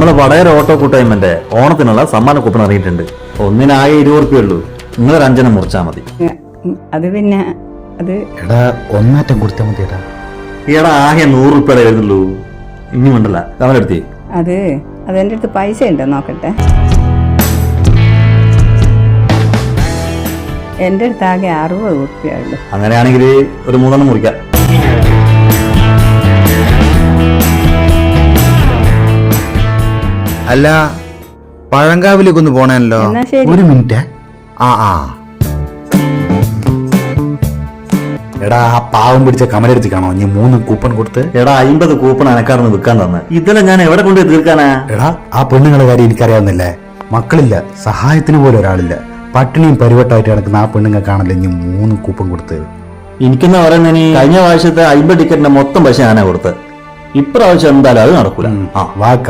നമ്മള് വടകര ഓട്ടോ കൂട്ടായ്മന്റെ ഓണത്തിനുള്ള സമ്മാന കൂപ്പൺ ഇറങ്ങിയിട്ടുണ്ട്. ഒന്നിനാകെ 20 ഉറുപ്പിക ഉള്ളൂ. നിങ്ങളൊരു 5 മുറിച്ചാൽ മതി. അത് പിന്നെ അത് എടാ ഒന്നാറ്റം കൊടുത്താൽ മതി. എടാ ഈടാ ആകെ 100 ഉറുപ്പിയുടെ വരുന്നുള്ളൂ. ഇനി വേണ്ടല്ല അവനെടുത്തി. അതെന്റെ അടുത്ത് പൈസ ഉണ്ടോ നോക്കട്ടെ. എന്റെ അടുത്ത് ആകെ 60 ഉറുപ്പിയുള്ളൂ. അങ്ങനെയാണെങ്കിൽ ഒരു 3 മുറിക്കാം. അല്ല പഴങ്കാവിലേക്കൊന്ന് പോണല്ലോ. എന്നാ ശരി. ഒരു മിനിറ്റ്. ആ എടാ ആ പാവം പിടിച്ച കമലെടുത്ത് കാണോ നീ 3 കൂപ്പൺ കൊടുത്ത്. എടാ 50 കൂപ്പൺ അനക്കാർന്ന് വിൽക്കാൻ തന്നെ. ഇതെല്ലാം ഞാൻ എവിടെ കൊണ്ടുപോയി തീർക്കാനാ? എടാ ആ പെണ്ണുങ്ങളെ കാര്യം എനിക്കറിയാവുന്നില്ലേ. മക്കളില്ല, സഹായത്തിന് പോലും ഒരാളില്ല, പട്ടിണിയും പരിവട്ടായിട്ട് നടക്കുന്ന ആ പെണ്ണുങ്ങൾക്കാണല്ലോ ഇനി 3 കൂപ്പൺ കൊടുത്ത്. എനിക്കെന്നാ പറയുന്നതിന് കഴിഞ്ഞ പ്രാവശ്യത്തെ 50 ടിക്കറ്റിന്റെ മൊത്തം പൈസ ഞാനാ കൊടുത്ത്. ഇപ്രാവശ്യം എന്തായാലും അത് നടക്കൂല. വാക്ക